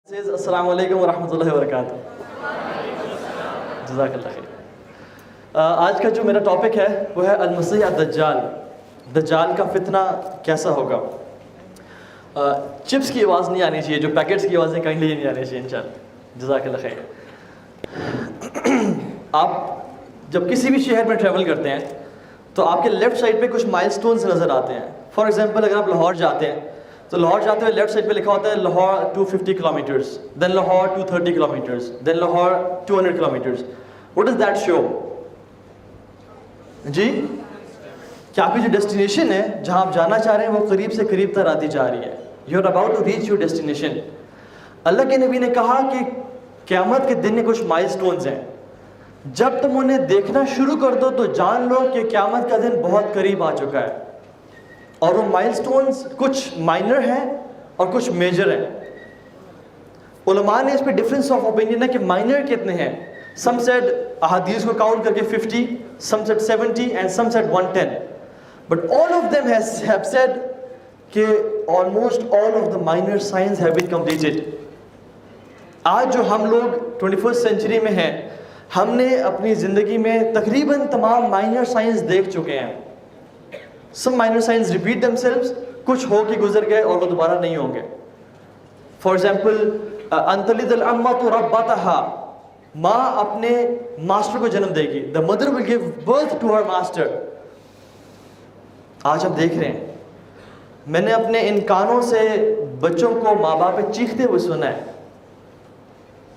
السلام علیکم ورحمۃ اللہ وبرکاتہ. جزاک اللہ خیر. آج کا جو میرا ٹاپک ہے وہ ہے المسیح الدجال. دجال کا فتنہ کیسا ہوگا. چپس کی آواز نہیں آنی چاہیے, جو پیکٹس کی آوازیں کہیں نہیں آنی چاہیے انشاءاللہ. جزاک اللہ خیر. آپ جب کسی بھی شہر میں ٹریول کرتے ہیں تو آپ کے لیفٹ سائڈ پہ کچھ مائل سٹونز نظر آتے ہیں. فار ایگزامپل اگر آپ لاہور جاتے ہیں تو لاہور جاتے ہوئے لیفٹ سائڈ پہ لکھا ہوتا ہے Lahore 250 kilometres, then Lahore 230 kilometres, then Lahore 200 kilometres. What does that show? جی, کہ آپ کی جو ڈیسٹینیشن ہے جہاں آپ جانا چاہ رہے ہیں وہ قریب سے قریب تر آتی جا رہی ہے. You are about to reach your destination. Allah کے نبی نے کہا کہ قیامت کے دن میں کچھ مائل سٹونز ہیں, جب تم انہیں دیکھنا شروع کر دو تو جان لو کہ قیامت کا دن بہت قریب آ چکا ہے. اور وہ مائل سٹونز کچھ مائنر ہیں اور کچھ میجر ہیں. علماء نے اس پہ ڈفرینس آف اوپینین ہے کہ مائنر کتنے ہیں. سم سیڈ احادیث کو کاؤنٹ کر کے 50, some said 70 and some said 110. But all of them have said کہ almost all of the minor signs have been completed. آج جو ہم لوگ 21st سینچری میں ہیں, ہم نے اپنی زندگی میں تقریباً تمام مائنر سائنس دیکھ چکے ہیں. Some minor signs repeat themselves, کچھ ہو کے گزر گئے اور وہ دوبارہ نہیں ہوں گے. For example, أَن تَلِدَ الْأَمَّةُ رَبَّتَهَا, ماں اپنے ماسٹر کو جنم دے گی. The mother will give birth to her master. آج ہم دیکھ رہے ہیں, میں نے اپنے ان کانوں سے بچوں کو ماں باپ پہ چیختے ہوئے سنا ہے,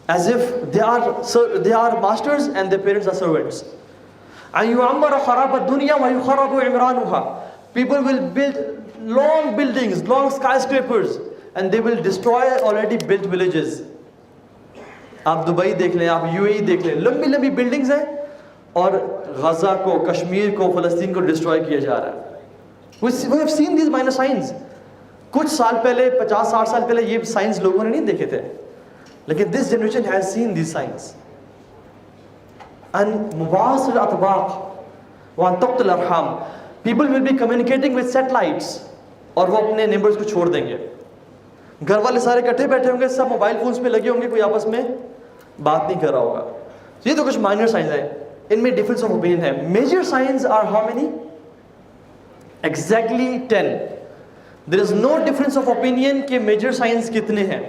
as if they are masters and their parents are servants. أَن يُعَمَّرَ خَرَابَ الدُّنْيَا وَيُخَرَّبُ عِمْرَانُهَا. People will build long buildings, long skyscrapers, and they will destroy already built villages. آپ دبئی دیکھ لیں, آپ یو اے ای دیکھ لیں, لمبی لمبی بلڈنگز ہیں اور غزہ کو, کشمیر کو, فلسطین کو ڈسٹروائے کیا جا رہا ہے. We have seen these minor signs. کچھ سال پہلے, 50-60 سال پہلے یہ سائنس لوگوں نے نہیں دیکھے تھے, لیکن this generation has seen these signs. And مواصل الاطباق one تقطع الارحام. People will be communicating with satellites, اور وہ اپنے نیبرز کو چھوڑ دیں گے. گھر والے سارے کٹھے بیٹھے ہوں گے, سب موبائل فونز پہ لگے ہوں گے, کوئی آپس میں بات نہیں کر رہا ہوگا. یہ تو کچھ مائنر سائنس ہیں, ان میں ڈفرینس آف اوپینین ہے. Major science are how many? Exactly 10. There is no difference of opinion کہ میجر سائنس کتنے ہیں.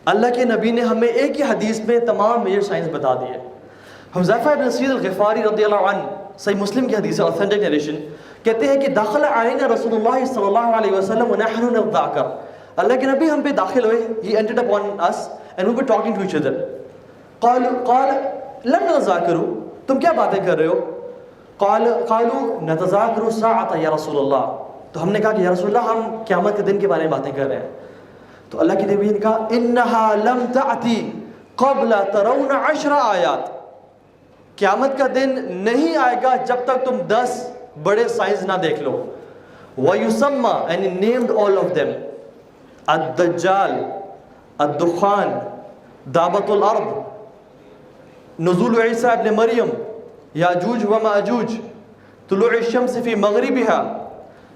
اللہ کے نبی نے ہمیں ایک ہی حدیث میں تمام میجر سائنس بتا دیے. حذیفہ بن اسید الغفاری رضی اللہ عنہ, صحیح مسلم کی حدیث ہے, authentic narration, کہتے ہیں کہ داخل علینا رسول اللہ صلی اللہ علیہ وسلم ونحن نذاکر. اللہ کے نبی ہم پہ داخل ہوئے, he entered upon us and we were talking to each other. قال لم نذاکروا, تم کیا باتیں کر رہے ہو؟ قالوا نتذاکر الساعۃ یا رسول اللہ. تو ہم نے کہا کہ یا رسول اللہ ہم قیامت کے دن کے بارے میں باتیں کر رہے ہیں. تو اللہ کے نبی نے کہا انها لم تأتی قبل ترون 10 آیات. قیامت کا دن نہیں آئے گا جب تک تم 10 بڑے سائنس نہ دیکھ لو. وَيُسَمَّى, and he named all of them, الدجال, الدخان, دابت الارض, نزول عیسی ابن مریم, یاجوج و ماجوج, طلوع الشمس فی مغربها,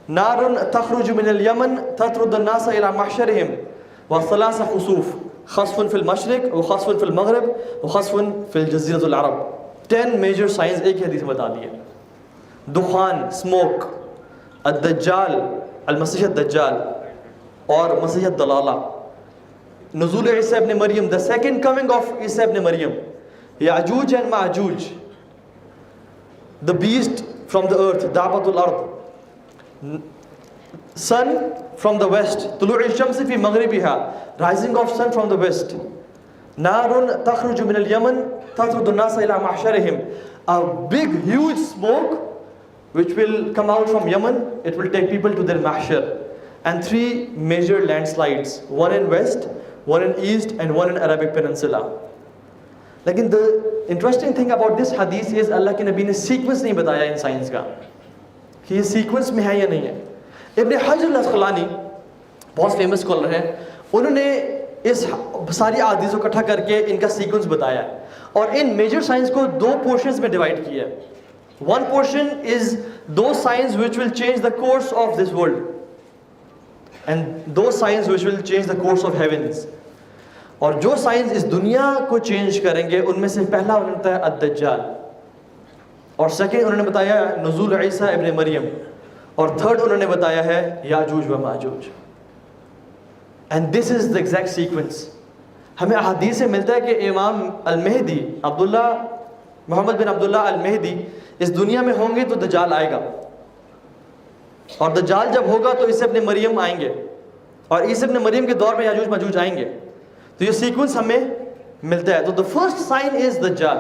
نار تخرج من الیمن تطرد الناس الى محشرهم, وثلاث خسوف, خسف فی المشرق وخسف فی المغرب وخسف فی الجزیرۃ العرب. 10 میجر سائنس ایک ہی حدیث میں بتا دیے. دخان, سموک, الدجال, المسیح الدجال, اور مسیح الدلالہ, نزول عیسی ابن مریم, the second coming of عیسی ابن مریم, یاجوج and Majuj, the beast from the earth, دابت الارض, sun from the west, طلوع الشمس فی مغربها, rising of sun from the west, نار تخرج من اليمن تطرد الناس الى محشرهم, a big huge smoke which will come out from Yemen, it will take people to their mahshar. And 3 major landslides, one in west, one in east, and one in Arabic Peninsula. لیکن the interesting thing about this hadith is اللہ کے نبی نے sequence نہیں بتایا ان science کا کہ یہ sequence میں ہے یا نہیں ہے. ابن حجر الاسقلانی بہت فیمس اسکالر ہیں, انہوں نے اس ساری احادیث کو اکٹھا کر کے ان کا سیکوینس بتایا ہے, اور ان میجر سائنس کو 2 پورشنز میں ڈیوائڈ کیا ہے. One portion is those signs which will change the course of this world, and those signs which will change the course of heavens. اور جو سائنس اس دنیا کو چینج کریں گے ان میں سے پہلا انہوں نے بتایا الدجال، اور سیکنڈ انہوں نے بتایا نزول عیسیٰ ابن مریم، اور تھرڈ انہوں نے بتایا ہے یاجوج و Majuj. And this is the exact sequence. ہمیں احادیث سے ملتا ہے کہ امام المہدی عبداللہ محمد بن عبداللہ المہدی اس دنیا میں ہوں گے تو دجال آئے گا، اور دجال جب ہوگا تو عیسیٰ ابن مریم آئیں گے، اور عیسیٰ ابن مریم کے دور میں یاجوج ماجوج آئیں گے. تو یہ سیکوینس ہمیں ملتا ہے. تو the first sign is دجال.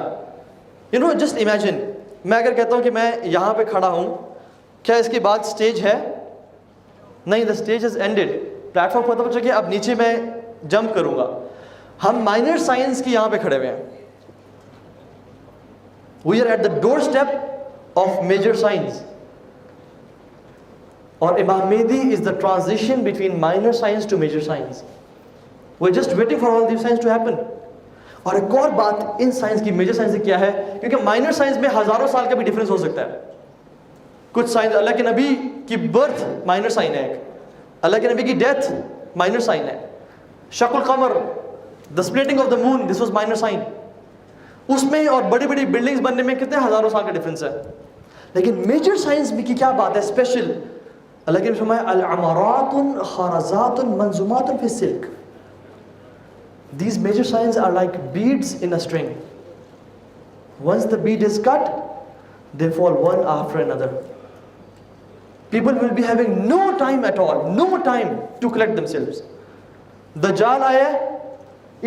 You know, just imagine, میں اگر کہتا ہوں کہ میں یہاں پہ کھڑا ہوں، کیا اس کے بعد سٹیج ہے؟ نہیں، the stage has ended. Plate form ختم ہو چکے، اب نیچے میں جمپ کروں گا. ہم مائنر سائنس کی یہاں پہ کھڑے ہوئے ہیں. We are at the doorstep of major science. اور امام مہدی is the transition between minor science to major science. We're just waiting for all these science to happen. اور ایک اور بات ان سائنس کی میجر سائنس سے کیا ہے، کیونکہ مائنر سائنس میں ہزاروں سال کا بھی ڈفرینس ہو سکتا ہے. کچھ سائنس، اللہ کے نبی کی برتھ مائنر سائن ہے، اللہ کے نبی کی ڈیتھ مائنر سائن ہے. شق القمر، the splitting of the moon, this was minor sign. اس میں اور بڑی بڑی بلڈنگز بننے میں کتنے ہزاروں سال کا ڈفرینس ہے. لیکن میجر سائنس میں کی کیا بات ہے اسپیشل؟ اللہ کے نبی فرمایا العمارات خارزات منظومات فی السلک. These major signs are like beads in a string. Once the bead is cut, they fall one after another. People will be having no time at all, no time to collect themselves. Dajjal aaya hai,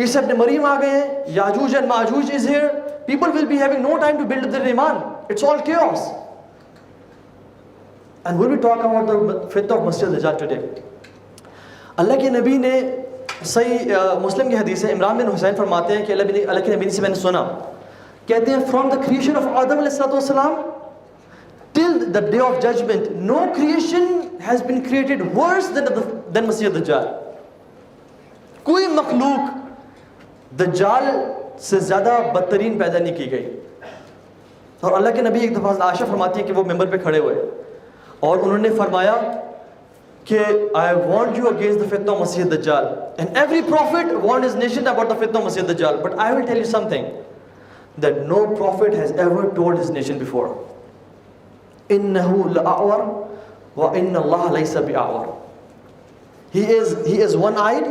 Isa ibn Maryam aa gaye hain, Yajuj and Majuj is here. People will be having no time to build their iman. It's all chaos. And we'll be talking about the fitna of Masih Dajjal today. اللہ کے نبی نے صحیح مسلم کی حدیث ہے، عمران بن حسین فرماتے ہیں کہ اللہ کے نبی سے میں نے سنا، کہتے ہیں from the creation of Adam علیہ السلام till the day of judgement no creation has been created worse than Masih Dajjal. کوئی مخلوق دجال سے زیادہ بدترین پیدا نہیں کی گئی. اور اللہ کے نبی ایک دفعہ عائشہ فرماتی ہیں کہ وہ ممبر پہ کھڑے ہوئے اور انہوں نے فرمایا کہ I warned you against the fitna of Masih Dajjal, and every prophet warned his nation about the fitna of Masih Dajjal, but I will tell you something that no prophet has ever told his nation before. إِنَّهُ لَأَعْوَرْ وَإِنَّ اللَّهَ لَيْسَ بِأَعْوَرْ. He is one-eyed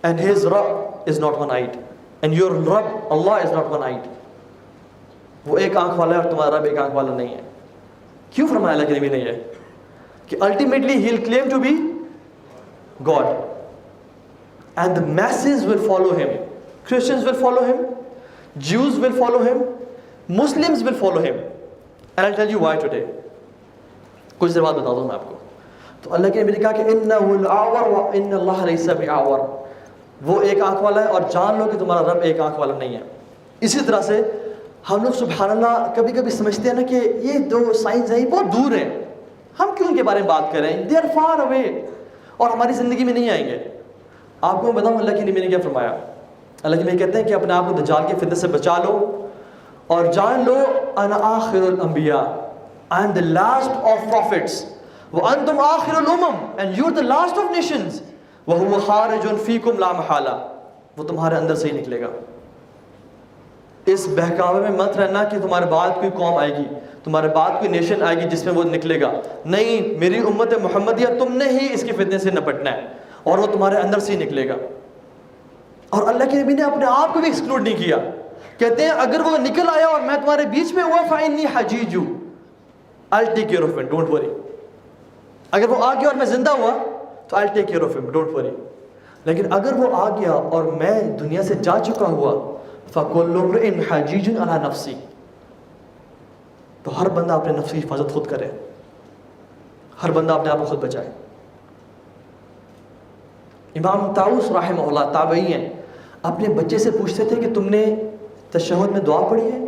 and his Rabb is not one-eyed, and your Rabb Allah is not one-eyed. وہ ایک آنکھ والا ہے اور تمہارا رب ایک آنکھ والا نہیں ہے. کیوں فرمایا اللہ کے نبی نے یہ کہ ultimately he'll claim to be God and the masses will follow him. Christians will follow him, Jews will follow him, Muslims will follow him, and I'll tell you why today. کچھ دیر بعد بتا دوں میں آپ کو. تو اللہ کے نبی نے کہا کہ إِنَّهُ الْأَعْوَرُ وَإِنَّ اللَّهَ لَيْسَ بِأَعْوَرُ. وہ ایک آنکھ والا ہے اور جان لو کہ تمہارا رب ایک آنکھ والا نہیں ہے. اسی طرح سے ہم لوگ سبحان اللہ کبھی کبھی سمجھتے ہیں نا کہ یہ دو سائنس ہیں یہ بہت دور ہیں، ہم کیوں ان کے بارے میں بات کر رہے ہیں؟ دے آر فار اوے اور ہماری زندگی میں نہیں آئیں گے. آپ کو میں بتاؤں اللہ کے نبی نے کیا فرمایا. اللہ کے نبی کہتے ہیں کہ اپنے آپ کو دجال کے فتنہ سے بچا لو اور جان لو انا آخر الانبیاء, I am the last of prophets, وانتم آخر الامم, and you are the last of nations, وهو خارج فیکم لا محالہ, وہ تمہارے اندر سے ہی نکلے گا. اس بہکاوے میں مت رہنا کہ تمہارے بعد کوئی قوم آئے گی, تمہارے بعد کوئی نیشن آئے گی جس میں وہ نکلے گا. نہیں, میری امت محمدیہ تم نے ہی اس کے فتنے سے نپٹنا ہے اور وہ تمہارے اندر سے ہی نکلے گا. اور اللہ کے نبی نے اپنے آپ کو بھی ایکسکلوڈ نہیں کیا. کہتے ہیں اگر وہ نکل آیا اور میں تمہارے بیچ میں ہوا فَإِنِّي حَجِيجُ, I'll take care of it, don't worry. اگر وہ آ گیا اور میں زندہ ہوا تو I'll take care of him, don't worry. لیکن اگر وہ آ گیا اور میں دنیا سے جا چکا ہوا فَكُلُّ امْرِئٍ حَجِيجٌ عَلَى نَفْسِهِ, تو ہر بندہ اپنے نفس کی حفاظت خود کرے, ہر بندہ اپنے آپ کو خود بچائے. امام طاؤس رحمہ اللہ تابعی ہیں, اپنے بچے سے پوچھتے تھے کہ تم نے تشہد میں دعا پڑھی ہے؟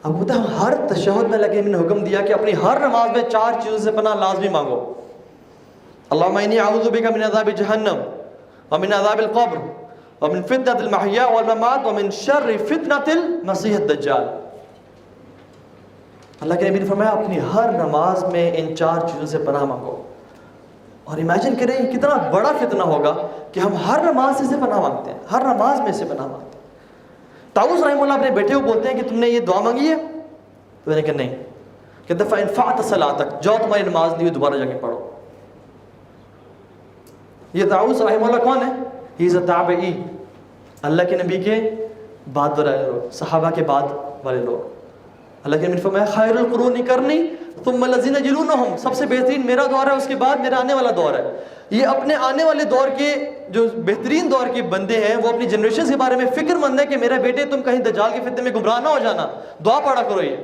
اب ہوتا ہے ہر تشہد میں لگے نے حکم دیا کہ اپنی ہر نماز میں 4 چیزوں سے پناہ لازمی مانگو. اللہم انی اعوذ بک من عذاب جہنم ومن عذاب القبر ومن فتنة المحیا والممات ومن شر فتنة المسیح الدجال. اللہ کے نبی نے فرمایا اپنی ہر نماز میں ان 4 چیزوں سے پناہ مانگو. اور امیجن کریں کتنا بڑا فتنہ ہوگا کہ ہم ہر نماز سے پناہ مانگتے ہیں، ہر نماز میں سے پناہ مانگتے ہیں۔ طاؤس رحمہ اللہ اپنے بیٹے کو بولتے ہیں کہ تم نے یہ دعا مانگی ہے؟ تو میں نے کہا نہیں۔ کہتے فَإِنْ فَعْتَ صَلَاتَكَ، جاؤ تمہاری نماز نہیں ہوئی دوبارہ جا کے پڑھو۔ یہ طاؤس رحمہ اللہ کون ہے؟ ہی از اے تابعی، اللہ کے نبی کے بعد والے لوگ، صحابہ کے بعد والے لوگ۔ اللہ کے نبی نے فرمایا خیر القرون قرنی ثم الذین یلونہم، سب سے بہترین میرا دور ہے، اس کے بعد میرا آنے والا دور ہے۔ یہ اپنے آنے والے دور کے جو بہترین دور کے بندے ہیں وہ اپنی جنریشن کے بارے میں فکر مند ہے کہ میرے بیٹے تم کہیں دجال کے فتنے میں گمراہ نہ ہو جانا، دعا پڑھا کرو یہ۔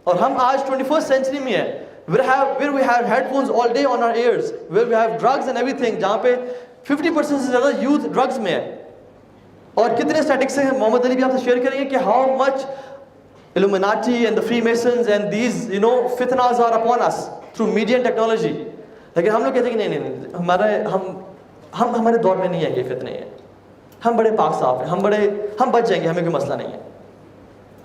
اور ہم آج 21st سینچری میں ہیں، where we have headphones all day on our ears, where we have drugs and everything، جہاں پہ 50% سے زیادہ یوتھ ڈرگز میں ہے۔ اور کتنے اسٹیٹکس ہیں محمد علی بھی آپ سے شیئر کریں گے کہ how much Illuminati and the Freemasons and these fitnas are upon us through media and technology۔ لیکن ہم لوگ کہتے ہیں کہ نہیں، ہمارے دور میں نہیں ہے یہ فتنے ہیں، ہم بڑے پاک صاف ہیں، ہم بچ جائیں گے، ہمیں کوئی مسئلہ نہیں ہے۔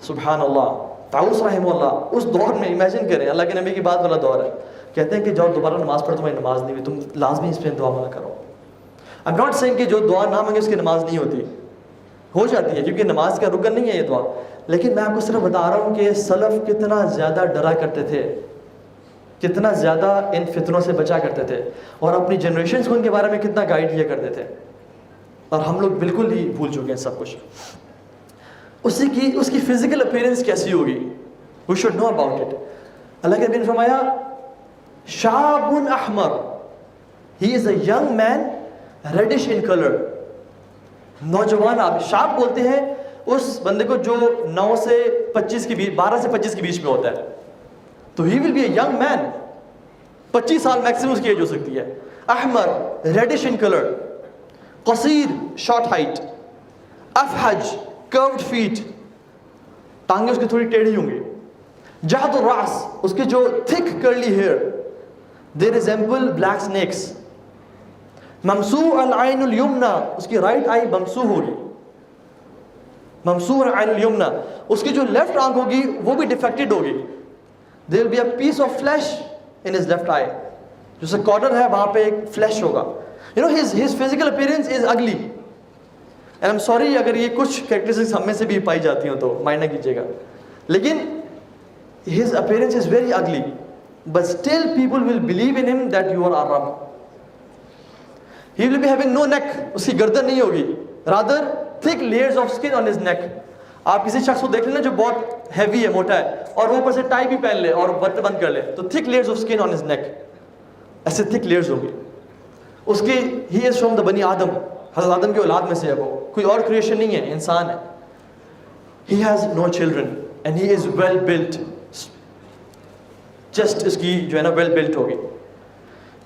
سبحان اللہ۔ طاؤس رحمہ اللہ اس دور میں امیجن کریں، اللہ کے نبی کی بات والا دور ہے، کہتے ہیں کہ جاؤ دوبارہ نماز پڑھو، تمہاری نماز نہیں ہوئی، تم لازمی اس پہ دعا مانگا کرو۔ I'm not saying کہ جو دعا نہ مانگے اس کی نماز نہیں ہوتی، ہو جاتی ہے، کیونکہ نماز کا رکن نہیں ہے یہ دعا۔ لیکن میں آپ کو صرف بتا رہا ہوں کہ سلف کتنا زیادہ ڈرا کرتے تھے، کتنا زیادہ ان فتنوں سے بچا کرتے تھے، اور اپنی جنریشنز کو ان کے بارے میں کتنا گائیڈ کیا کرتے تھے، اور ہم لوگ بالکل ہی بھول چکے ہیں سب کچھ۔ اس کی فزیکل اپیرنس کیسی ہوگی، we should know about it۔ اللہ کے نبی نے فرمایا شاب احمر، he is a young man reddish in color، نوجوان آپ شاب بولتے ہیں اس بندے کو جو 9 سے 25 کے بیچ، 12 سے 25 کے بیچ میں ہوتا ہے، تو he will be a young man، 25 سال میکسیمم اس کی ایج ہو سکتی ہے۔ احمر reddish in color، قصیر short height، افحج curved feet، ٹانگیں اس کی تھوڑی ٹیڑھی ہوں گی، جہد الراس، اس کے جو thick curly hair، they resemble black snakes، ممسوح العین الیمنا، اس کی رائٹ آئی ممسوح ہوگی، ممسوح العین الیمنا، اس کی جو لیفٹ آنکھ ہوگی وہ بھی ڈیفیکٹڈ ہوگی، there will be a piece of flesh in his left eye، جو سے کارنر ہے وہاں پہ ایک فلیش ہوگا۔ his physical appearance is ugly and I'm sorry اگر یہ کچھ کریکٹرسٹکس ہم میں سے بھی پائی جاتی ہوں تو مائنڈ نہ کیجیے گا، لیکن his appearance is very ugly but still people will believe in him that you are our Rabb۔ He will be having no neck، اس کی گردن نہیں ہوگی، rather thick layers of skin on his neck۔ آپ کسی شخص کو دیکھ لیں نا جو بہت ہیوی ہے، موٹا ہے، اور وہ اوپر سے ٹائی بھی پہن لے اور بٹن بند کر لے، تو thick layers of skin on his neck، ایسے thick layers ہوگی اس کی۔ he is from the بنی آدم، حضرت آدم کی اولاد میں سے ہے، وہ کوئی اور کریشن نہیں ہے، انسان ہے۔ he has no children and he is well built، chest اس کی جو ہے نا ویل بلٹ ہوگی۔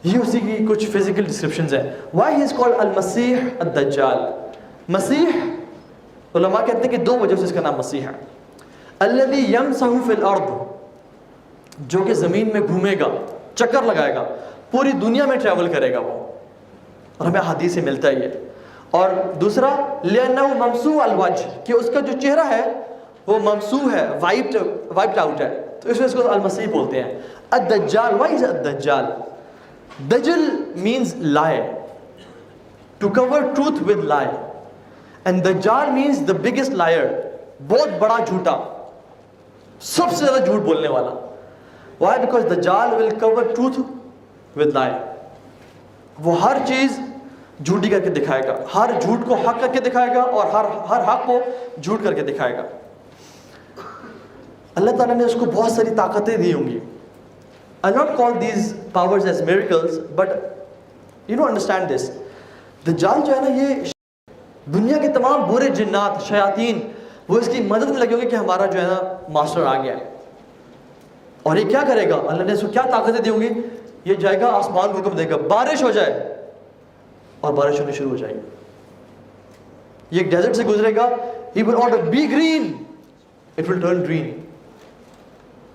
یہ اسی کی کچھ فزیکل ڈسکرپشنز ہیں۔ وائی ہی از کالڈ المسیح الدجال۔ مسیح علماء کہتے ہیں کہ 2 وجہ سے اس کا نام مسیح ہے۔ الذی یمسح فی الارض، جو کہ زمین میں گھومے گا، چکر لگائے گا، پوری دنیا میں ٹریول کرے گا وہ، اور ہمیں حدیث سے ملتا ہی ہے۔ اور دوسرا لأنہ ممسوح الوجہ، کہ اس کا جو چہرہ ہے وہ ممسوح ہے، وائپڈ آؤٹ ہے، تو اس وجہ سے اس کو المسیح بولتے ہیں۔ Al-Dajjal, why is Al-Dajjal? دجل means lie، to cover truth with lie، and dajjal means the biggest liar، بہت بڑا جھوٹا، سب سے زیادہ جھوٹ بولنے والا۔ why؟ because dajjal will cover truth with lie، وہ ہر چیز جھوٹی کر کے دکھائے گا، ہر جھوٹ کو حق کر کے دکھائے گا، اور ہر حق کو جھوٹ کر کے دکھائے گا۔ اللہ تعالیٰ نے اس کو بہت ساری طاقتیں دی ہوں گی۔ I'll not call these powers as miracles, but understand this۔ دجال جو ہے نا، یہ دنیا کے تمام برے جنات، شیاطین، وہ اس کی مدد میں لگے ہوں گے کہ ہمارا جو ہے نا ماسٹر آ گیا ہے۔ اور یہ کیا کرے گا؟ اللہ نے اس کو کیا طاقتیں دی ہوں گی؟ یہ جائے گا آسمان کو حکم دے گا بارش ہو جائے، اور بارش ہونی شروع ہو جائے گی۔ یہ ڈیزرٹ سے گزرے گا، he will order be green، it will turn green،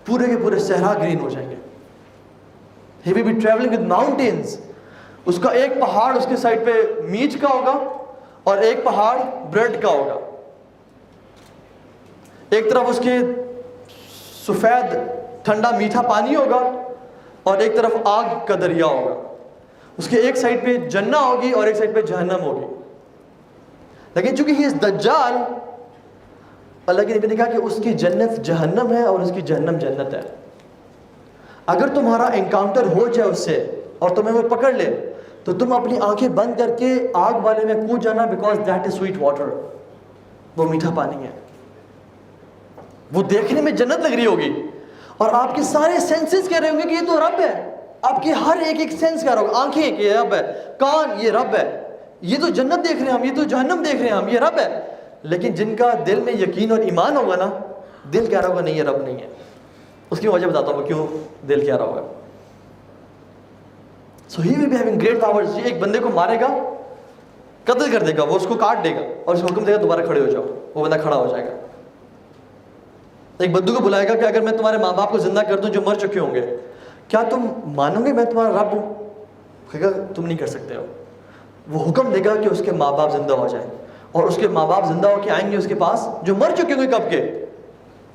پورے کے پورے صحرا گرین ہو جائیں گے۔ he will be traveling with mountains، اس کا ایک پہاڑ اس کے سائڈ پہ میٹ کا ہوگا اور ایک پہاڑ بریڈ کا ہوگا، ایک طرف اس کے سفید ٹھنڈا میٹھا پانی ہوگا اور ایک طرف آگ کا دریا ہوگا۔ اس کے ایک سائڈ پہ جنہ ہوگی اور ایک سائڈ پہ جہنم ہوگی. لیکن چونکہ ہی از دجال، اللہ کے نبی نے کہا کہ اس کی جنت جہنم ہے اور اس کی جہنم جنت ہے. اگر تمہارا انکاؤنٹر ہو جائے اس سے اور تمہیں وہ پکڑ لے تو تم اپنی آنکھیں بند کر کے آگ والے میں کود جانا، because that is sweet water, وہ میٹھا پانی ہے. وہ دیکھنے میں جنت لگ رہی ہوگی اور آپ کے سارے سینسز کہہ رہے ہوں گے کہ یہ تو رب ہے. آپ کی ہر ایک سینس کہہ رہا ہوگا، آنکھیں کہ یہ رب ہے، کان یہ رب ہے، یہ تو جنت دیکھ رہے ہیں ہم، یہ تو جہنم دیکھ رہے ہیں ہم، یہ رب ہے. لیکن جن کا دل میں یقین اور ایمان ہوگا نا، دل کہہ رہا ہوگا نہیں یہ رب نہیں ہے. اس کی وجہ بتاتا ہوں کیوں دل کہہ رہا ہوگا. So he will be having great powers. یہ ایک بندے کو مارے گا، قتل کر دے گا، وہ اس کو کاٹ دے گا اور اس کو حکم دے گا دوبارہ کھڑے ہو جاؤ، وہ بندہ کھڑا ہو جائے گا. ایک بدو کو بلائے گا کہ اگر میں تمہارے ماں باپ کو زندہ کر دوں جو مر چکے ہوں گے، کیا تم مانو گے میں تمہارا رب ہوں؟ کہے گا تم نہیں کر سکتے ہو. وہ حکم دے گا کہ اس کے ماں باپ زندہ ہو جائیں اور اس کے ماں باپ زندہ ہو کے آئیں گے اس کے پاس جو مر چکے ہوں گے کب کے،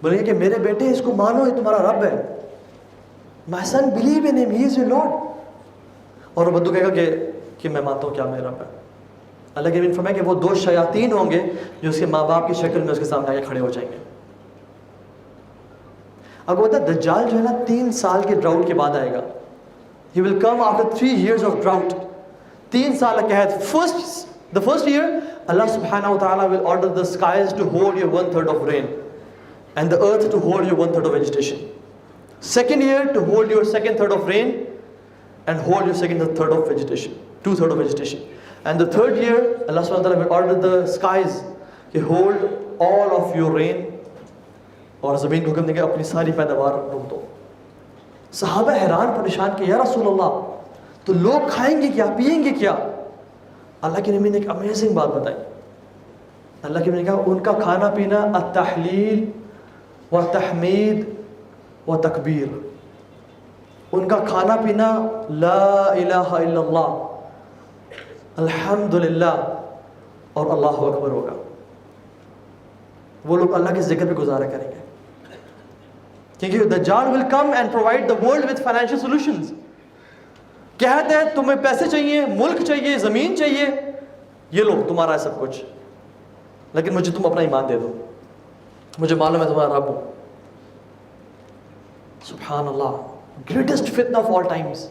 بولیں گے کہ میرے بیٹے اس کو مانو، یہ تمہارا رب ہے. My son, believe in him, he is your Lord. اور وہ بدو کہے گا کہ میں مانتا ہوں کیا میرا رب ہے. اللہ کے نبی فرمایا کہ وہ 2 شیاطین ہوں گے جو اس کے ماں باپ کی شکل میں اس کے سامنے آ کے کھڑے ہو جائیں گے. آپ کو پتا ہے دجال جو ہے نا 3 سال کے ڈراؤٹ کے بعد آئے گا. He will come after 3 years of drought. 3 سال کا قحط. The first year, Allah subhanahu wa ta'ala will order the skies to hold your 1/3 of rain and the earth to hold your 1/3 of vegetation. Second year to hold your 2/3 of rain and hold your 2/3 of vegetation, 2/3 of vegetation. And the third year, Allah subhanahu wa ta'ala will order the skies to hold all of your rain. اور زمین کو حکم دیں گے اپنی ساری پیداوار روک دو. صحابہ حیران پریشان کہ یا رسول اللہ تو لوگ کھائیں گے کیا، پیئیں گے کیا؟ اللہ کے نبی نے ایک امیزنگ بات بتائی. اللہ کے نبی نے کہا ان کا کھانا پینا التحلیل و تحمید و تکبیر. ان کا کھانا پینا لا الہ الا اللہ، الحمدللہ اور اللہ اکبر ہوگا. وہ لوگ اللہ کے ذکر پہ گزارا کریں گے کیونکہ دجال will come and provide the world with financial solutions. کہتے ہیں تمہیں پیسے چاہیے، ملک چاہیے، زمین چاہیے، یہ لو تمہارا ہے سب کچھ، لیکن مجھے تم اپنا ایمان دے دو، مجھے معلوم ہے تمہارا رب ہوں. سبحان اللہ، گریٹسٹ فتنہ آف آل ٹائمز.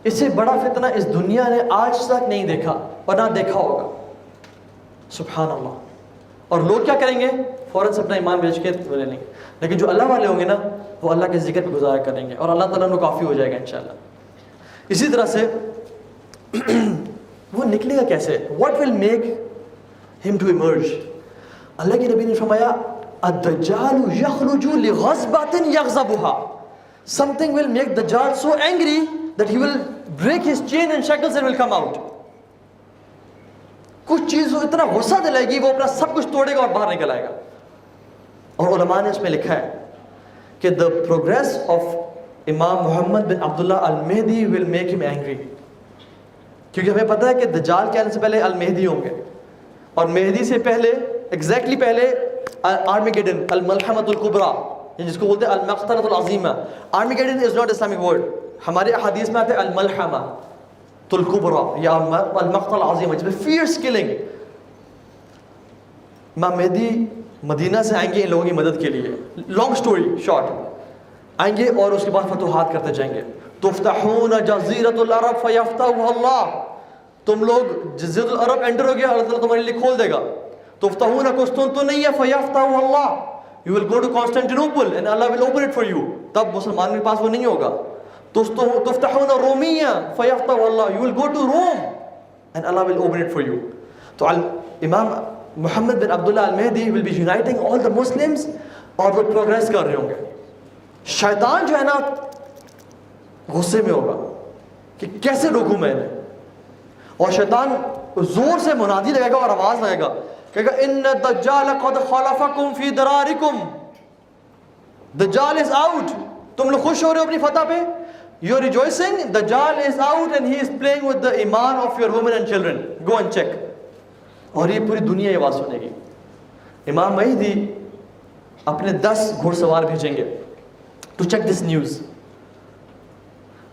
اس سے بڑا فتنہ اس دنیا نے آج تک نہیں دیکھا اور نہ دیکھا ہوگا. سبحان اللہ. اور لوگ کیا کریں گے؟ فوراً سے اپنا ایمان بیچ کے لے لیں گے. لیکن جو اللہ والے ہوں گے نا وہ اللہ کے ذکر پہ گزارا کریں گے اور اللہ تعالیٰ کو کافی ہو جائے گا انشاءاللہ. اسی طرح سے وہ نکلے گا کیسے؟ What will make him to emerge؟ اللہ کے نبی نے فرمایا الدجال یخرج لغضبۃ یغضبها. Something will make Dajjal so angry that he will break his chain and shackles and will come out. کچھ چیز وہ اتنا غصہ دلائے گی وہ اپنا سب کچھ توڑے گا اور باہر نکل آئے گا. اور علماء نے اس میں لکھا ہے کہ the progress of امام محمد بن عبداللہ المہدی will make him angry. کیونکہ ہمیں پتہ ہے کہ دجال کے آنے سے پہلے المہدی ہوں گے اور مہدی سے پہلے ایگزیکٹلی پہلے آرمیگیڈن الملحمۃ الکبریٰ جس کو بولتے ہیں المقتلۃ العظیمہ. آرمیگیڈن از ناٹ اسلامک ورڈ. ہمارے احادیث میں آتے ہیں الملحمہ الکبریٰ یا المقتل العظیمہ جس میں فیئرس کلنگ. امام مہدی مدینہ سے آئیں گے ان لوگوں کی مدد کے لیے. لانگ سٹوری شارٹ، آئیں گے اور اس کے بعد فتوحات کرتے جائیں گے. تفتحون جزیرۃ العرب فیفتحها اللہ. تم لوگ جزیرۃ العرب انٹر ہو گیا، اللہ تعالیٰ تمہارے لیے کھول دے گا. تفتحون قسطنطنیہ فیفتحها اللہ. You will go to Constantinople and Allah will open it for you. تب مسلمان کے پاس وہ نہیں ہوگا. تفتحون رومیہ فیفتحها اللہ. You will go to Rome and Allah will open it for you. تو امام محمد بن عبداللہ المہدی will be uniting all the Muslims اور وہ پروگریس کر رہے ہوں گے. شیطان جو ہے نا غصے میں ہوگا کہ کیسے روکوں میں نے، اور شیطان زور سے منادی لگے گا اور آواز لگے گا کہ ان الدجال قد خلفکم فی درارکم. دجال از آؤٹ. تم لوگ خوش ہو رہے ہو اپنی فتح پہ؟ You are rejoicing. Dajjal is out and he is playing with the iman of your women and children. Go and check. اور یہ پوری دنیا یہ آواز سنے گی. امام مہدی اپنے 10 گھوڑ سوار بھیجیں گے ٹو چیک دس نیوز.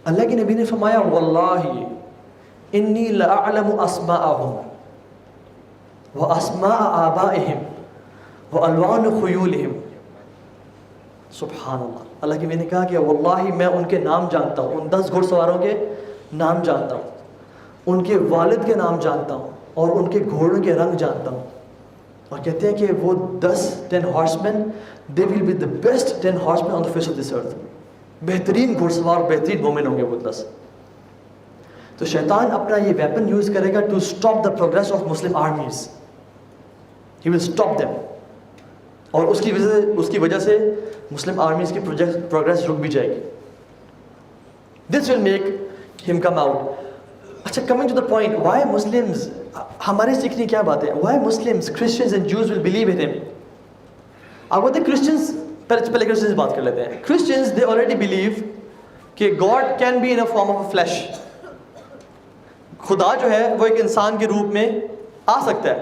اللہ کے نبی نے فرمایا واللہ انی لأعلم اسماءہم واسماء آبائہم والوان خیولہم. سبحان اللہ. اللہ کی میں نے کہا کہ واللہ میں ان کے نام جانتا ہوں, ان 10 گھڑ سواروں کے نام جانتا ہوں, ان کے والد کے نام جانتا ہوں, اور ان کے گھوڑوں کے رنگ جانتا ہوں. اور کہتے ہیں کہ وہ 10 ہارسمین, they will be the best 10 horsemen on the face of this earth. بہترین گھڑ سوار, بہترین مومن ہوں گے وہ 10. تو شیطان اپنا یہ ویپن یوز کرے گا to stop the progress of Muslim armies. He will stop them. اور اس کی وجہ سے مسلم آرمیز کی پروگریس رک بھی جائے گی. This will make him come out. اچھا, coming to the point, why Muslims, ہمارے سیکھنے کیا بات ہے, why Muslims, Christians and Jews will believe in him. آپ بولتے ہیں Christians, پہلے Christians بات کر لیتے ہیں. Christians, they already believe کہ God can be in a form of a flesh. خدا جو ہے وہ ایک انسان کے روپ میں آ سکتا ہے.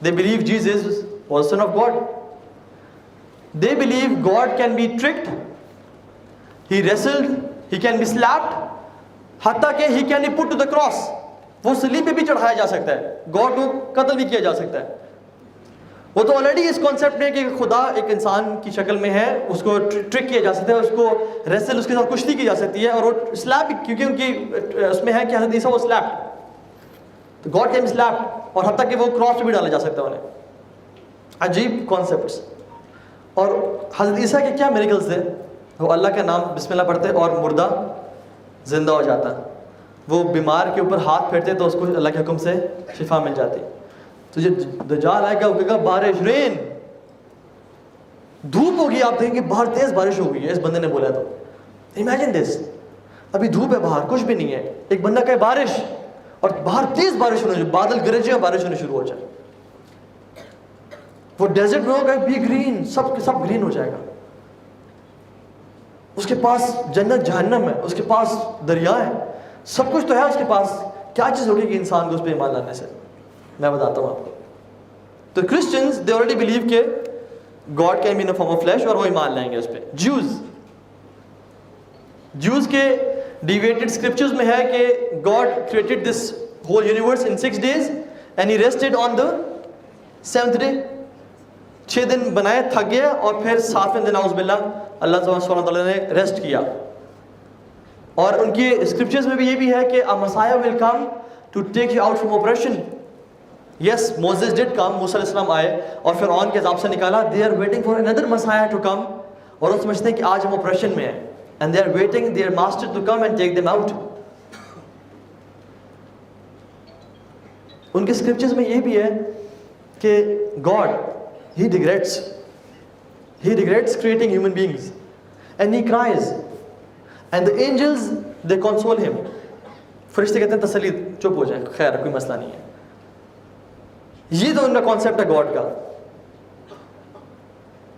They believe Jesus was the Son of God. They believe God can be tricked, he wrestled, he can be slapped, حتیٰ کہ he can be put to the cross. وہ صلیب پہ بھی چڑھایا جا سکتا ہے, گاڈ کو قتل بھی کیا جا سکتا ہے. وہ تو آلریڈی اس کانسیپٹ میں کہ خدا ایک انسان کی شکل میں ہے, اس کو ٹرک کیا جا سکتا ہے, اس کو ریسل, اس کے ساتھ کشتی کی جا سکتی ہے, اور وہ سلیپ, کیونکہ ان کی اس میں ہے کہ حضرت عیسیٰ وہ سلیپڈ, تو گاڈ کین بی سلیپڈ, اور حتیٰ کہ وہ کراس پہ بھی ڈالا جا سکتا ہے انہیں. عجیب کانسیپٹس. اور حضرت عیسیٰ کے کیا میریکلز تھے, وہ اللہ کا نام بسم اللہ پڑھتے اور مردہ زندہ ہو جاتا, وہ بیمار کے اوپر ہاتھ پھیرتے تو اس کو اللہ کے حکم سے شفا مل جاتی. تو جب دجال آئے گا وہ کہے گا بارش, رین, دھوپ ہوگی, آپ دیکھیں گے باہر تیز بارش ہو گئی ہے, اس بندے نے بولا. تو امیجن دس, ابھی دھوپ ہے باہر, کچھ بھی نہیں ہے, ایک بندہ کہے بارش, اور باہر تیز بارش ہونے, بادل گرجے اور بارش ہونے شروع ہو جائے. وہ ڈیزرٹ میں ہوگا, بی گرین, سب گرین ہو جائے گا. اس کے پاس جنت جہنم ہے, اس کے پاس دریا ہے, سب کچھ تو ہے اس کے پاس. کیا چیز ہوگی کہ انسان کو اس پہ ایمان لانے سے, میں بتاتا ہوں آپ کو. تو کرسچنز دے آلریڈی بلیو کہ God can be in form of flesh, اور وہ ایمان لائیں گے اس پہ. جوز کے ڈیویٹڈ اسکرپچرز میں ہے کہ God created this whole universe in 6 days and he rested on the 7th day. 6 دن بنائے, تھک گیا, اور پھر 7ویں دن اعوذ باللہ اللہ سبحانہ وتعالیٰ نے ریسٹ کیا. اور ان کی اسکرپچرز میں بھی یہ بھی ہے کہ a Messiah will come to take you out from oppression. Yes, Moses did come, موسیٰ علیہ السلام آئے اور فرعون کے عذاب سے نکالا. They are waiting for another Messiah to come, اور وہ سمجھتے ہیں کہ آج ہم oppression میں ہیں, and they are waiting their master to come and take them out. ان کے اسکرپچرز میں یہ بھی ہے کہ God, He regrets creating human beings, and he cries, and the angels they console him. فرشتے کہتے ہیں تسلی, چپ ہو جائے, خیر کوئی مسئلہ نہیں ہے. یہ تو ان کا کانسیپٹ ہے گاڈ کا.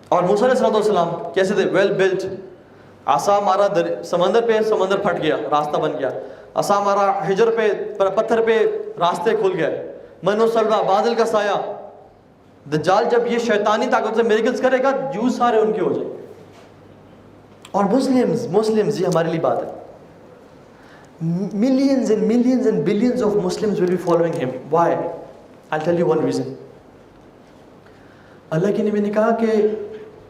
اور موسیٰ علیہ السلام کیسے تھے, ویل بلٹ, عصا مارا سمندر پہ, سمندر پھٹ گیا, راستہ بن گیا. عصا مارا حجر پہ, پتھر پہ راستے کھل گئے. من و سلوہ, بادل کا سایہ. دجال جب یہ شیطانی طاقت سے میریکلز کرے گا, جوز سارے ان کے ہو جائیں. اور مسلمز یہ ہمارے لیے بات ہے. Millions and billions of Muslims will be following him. Why? I'll tell you one reason. اللہ کے نبی نے کہا کہ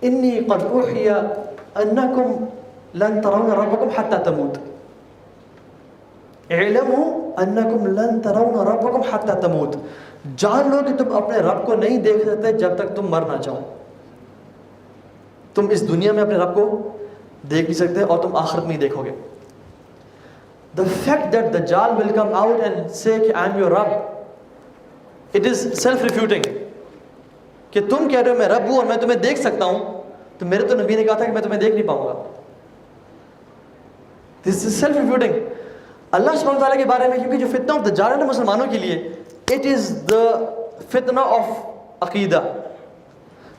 انی قد اوحی انکم لن ترون ربکم حتی تموت. اعلموا انکم لن ترون ربکم حتی تموت. جان لو کہ تم اپنے رب کو نہیں دیکھ سکتے جب تک تم مر نہ جاؤ. تم اس دنیا میں اپنے رب کو دیکھ نہیں سکتے, اور تم آخرت میں ہی دیکھو گے. The fact that Dajjal will come out and say کہ I am your Rabb, it is self-refuting. کہ تم کہہ رہے ہو میں رب ہوں اور میں تمہیں دیکھ سکتا ہوں, تو میرے تو نبی نے کہا تھا کہ میں تمہیں دیکھ نہیں پاؤں گا. This is self-refuting. اللہ سبحانہ وتعالیٰ کے بارے میں کیونکہ جو فتنہ آف دجال ہے نا مسلمانوں کے لیے, it is the فتنہ آف عقیدہ.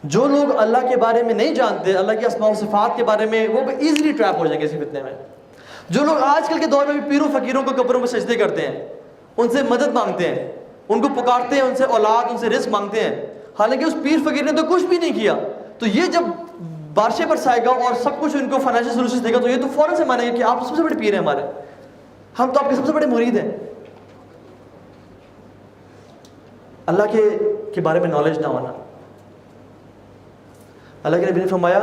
جو لوگ اللہ کے بارے میں نہیں جانتے, اللہ کی اسماء و صفات کے بارے میں, وہ ایزیلی ٹریپ ہو جائیں گے اسی فتنے میں. جو لوگ آج کل کے دور میں بھی پیروں فقیروں کو قبروں میں سجدے کرتے ہیں, ان سے مدد مانگتے ہیں, ان کو پکارتے ہیں, ان سے اولاد, ان سے رزق مانگتے ہیں, حالانکہ اس پیر فقیر نے تو کچھ بھی نہیں کیا, تو یہ جب بارشے پر سائے گا اور سب کچھ ان کو فائنینشیل سولوشن دے گا, تو یہ تو فوراً سے مانیں گے کہ آپ سب سے بڑے پیر ہیں ہمارے, ہم تو آپ کے سب سے بڑے مرید ہیں. اللہ کے بارے میں نالج نہ ہونا. اللہ کے نبی نے فرمایا,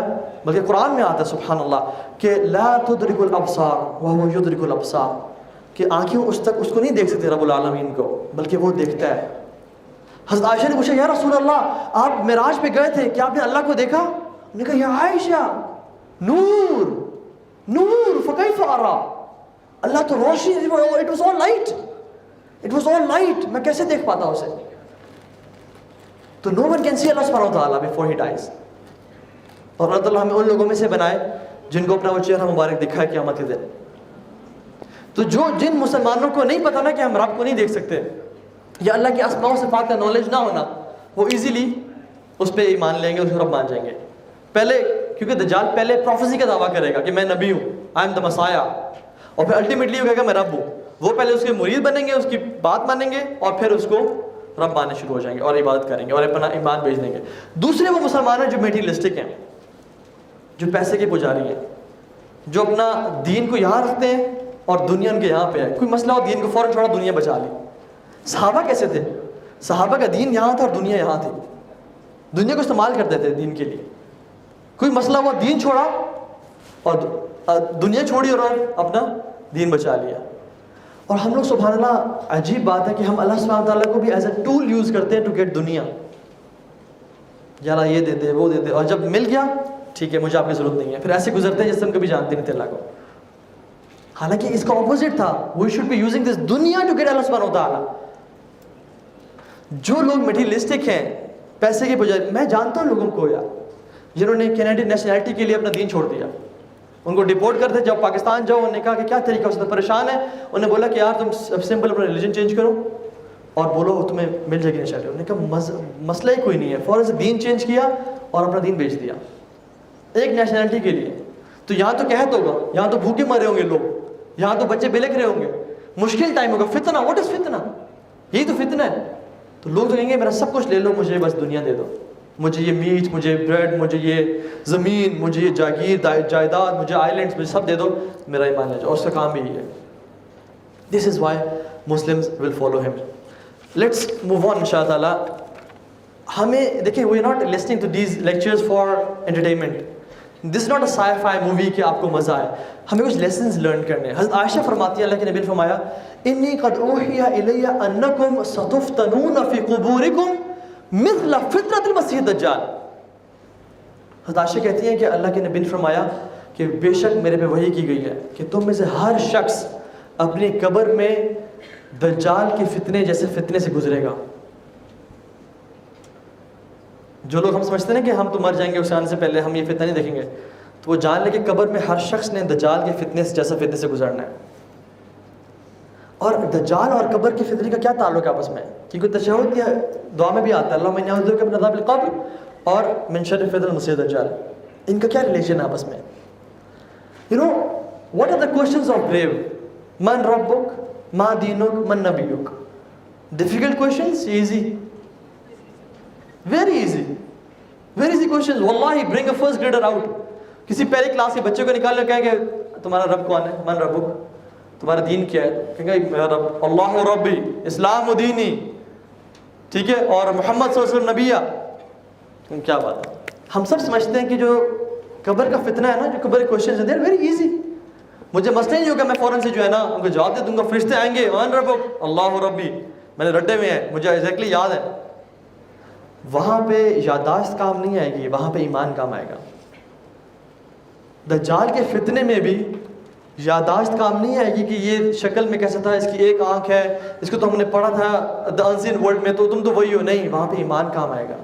بلکہ قرآن میں آتا ہے سبحان اللہ, کہ لا تدرک الابصار وهو یدرک الابصار, کہ آنکھیں اس کو نہیں دیکھ سکتے رب العالمین کو, بلکہ وہ دیکھتا ہے. حضرت عائشہ نے پوچھا, یا رسول اللہ آپ معراج پہ گئے تھے, کیا آپ نے اللہ کو دیکھا؟ انہوں نے کہا, یا عائشہ نور نور فکیف ارا, اللہ تو روشنی, it was all light, it was all light, میں کیسے دیکھ پاتا اسے؟ تو نو ون کین سی اللہ سبحانہ وتعالی بیفور ہی ڈائز. اور اللہ تعالیٰ ہمیں ان لوگوں میں سے بنائے جن کو اپنا وہ چہرہ مبارک دکھائے قیامت کے دن. تو جن مسلمانوں کو نہیں پتا نا کہ ہم رب کو نہیں دیکھ سکتے, یا اللہ کے اسماء و صفات کا نالج نہ ہونا, وہ ایزیلی اس پہ ایمان لیں گے, اس کو رب مان جائیں گے. پہلے کیونکہ دجال پہلے پروفیسی کا دعویٰ کرے گا کہ میں نبی ہوں, آئی ایم دا مسایا, اور پھر الٹیمیٹلی وہ کہے گا میں رب ہوں. وہ پہلے اس کے مرید بنیں گے, اس کی بات مانیں گے, اور پھر اس کو رب ماننے شروع ہو جائیں گے اور عبادت کریں گے اور اپنا ایمان بیچ دیں گے. دوسرے وہ مسلمان ہیں جو میٹیریلسٹک ہیں, جو پیسے کے پجاری ہیں, جو اپنا دین کو یہاں رکھتے ہیں اور دنیا ان کے یہاں پہ ہے. کوئی مسئلہ ہو دین کو فوراً چھوڑا, دنیا بچا لی. صحابہ کیسے تھے؟ صحابہ کا دین یہاں تھا اور دنیا یہاں تھی, دنیا کو استعمال کرتے تھے دین کے لیے. کوئی مسئلہ ہوا دین چھوڑا اور دنیا چھوڑی اور اپنا دین بچا لیا. اور ہم لوگ سبحان اللہ عجیب بات ہے کہ ہم اللہ سبحانہ تعالیٰ کو بھی ایز اے ٹول یوز کرتے ہیں ٹو گیٹ دنیا. یار یہ دے دے وہ دے دے, اور جب مل گیا ٹھیک ہے مجھے آپ کی ضرورت نہیں ہے, پھر ایسے گزرتے ہیں جس سے ہم کبھی جانتے نہیں تھے اللہ کو. حالانکہ اس کا اپوزٹ تھا, we should be using this دنیا ٹو گیٹ اللہ سبحانہ تعالیٰ. جو لوگ میٹیریلسٹک ہیں, پیسے کے بجائے, میں جانتا ہوں لوگوں کو یار جنہوں نے کینیڈین نیشنلٹی کے لیے اپنا دین چھوڑ دیا. ان کو ڈپورٹ کرتے, جب پاکستان جاؤ انہوں نے کہا کہ کیا طریقہ ہو سکتا ہے, پریشان ہے. انہوں نے بولا کہ یار تم سمپل اپنا ریلیجن چینج کرو اور بولو تمہیں مل جائے گی نیشنلٹی. انہوں نے کہا مسئلہ ہی کوئی نہیں ہے, فوراً سے دین چینج کیا اور اپنا دین بیچ دیا ایک نیشنلٹی کے لیے. تو یہاں تو قحط ہوگا, یہاں تو بھوکے مرے ہوں گے لوگ, یہاں تو بچے بلک رہے ہوں گے, مشکل ٹائم ہوگا. فتنہ, واٹ از فتنہ؟ یہی تو فتنہ ہے. تو لوگ تو کہیں گے میرا سب کچھ لے لو, مجھے بس دنیا دے دو, مجھے یہ میٹ, مجھے بریڈ, مجھے یہ زمین, مجھے یہ جاگیر جائیداد, مجھے آئیلینڈس, مجھے سب دے دو, میرا ایمان لے جاؤ. اور اس کا کام بھی یہی ہے. This is why Muslims will follow him. Let's move on ان شاء اللہ تعالیٰ. ہمیں دیکھیں, we are not listening to these lectures for entertainment. This not a sci-fi movie کہ آپ کو مزہ آئے, ہمیں کچھ لیسنز لرن کرنے. حضرت عائشہ فرماتی ہے اللہ کے نبی نے فرمایا, انی قد اوحی الی انکم ستفتنون فی قبورکم مثل فتنۃ المسیح الدجال. حضرت عائشہ کہتی ہیں کہ اللہ کے نبی نے فرمایا کہ بے شک میرے پہ وحی کی گئی ہے کہ تم میں سے ہر شخص اپنی قبر میں دجال کے فتنے جیسے فتنے سے گزرے گا. جو لوگ ہم سمجھتے ہیں کہ ہم تو مر جائیں گے اس آنے سے پہلے, ہم یہ فتنہ نہیں دیکھیں گے, تو وہ جان لے کہ قبر میں ہر شخص نے دجال کے فتنے سے جیسا فتنے سے گزرنا ہے. اور دجال اور قبر کے فتنے کا کیا تعلق ہے آپس میں؟ کیونکہ تشہد یا دعا میں بھی آتا ہے اللہم انی اعوذ بک من عذاب القبر اور من شر فتنۃ المسیح الدجال. ان کا کیا ریلیشن ہے آپس میں؟ You know what are the questions of grave? من ربک, ما دینک, من نبیک. Difficult questions, easy, very easy, very easy questions. واللہ bring a first grader out, کسی پہلی کلاس کے بچے کو نکال کر کہیں کہ تمہارا رب کون ہے, من ربک, تمہارا دین کیا ہے, کہیں گے میرا رب اللہ ربی اسلام و دینی, ٹھیک ہے, اور محمد صلی اللہ علیہ وسلم نبیہ. کیا بات ہے. ہم سب سمجھتے ہیں کہ جو قبر کا فتنہ ہے نا, جو قبر کے کوشچنز ہیں, دے آر ویری ایزی. مجھے مسئلہ نہیں ہوگا میں فوراً سے جو ہے نا ان کو جواب دے دوں گا. فرشتے آئیں گے, من ربک, اللہ ربی, میں نے رٹے ہوئے ہیں, مجھے ایگزیکٹلی یاد ہے. وہاں پہ یادداشت کام نہیں آئے گی, وہاں پہ ایمان کام آئے گا. دجال کے فتنے میں بھی یادداشت کام نہیں آئے گی کہ یہ شکل میں کیسا تھا, اس کی ایک آنکھ ہے, اس کو تو ہم نے پڑھا تھا دا انسین ورلڈ میں, تو تم تو وہی ہو. نہیں, وہاں پہ ایمان کام آئے گا.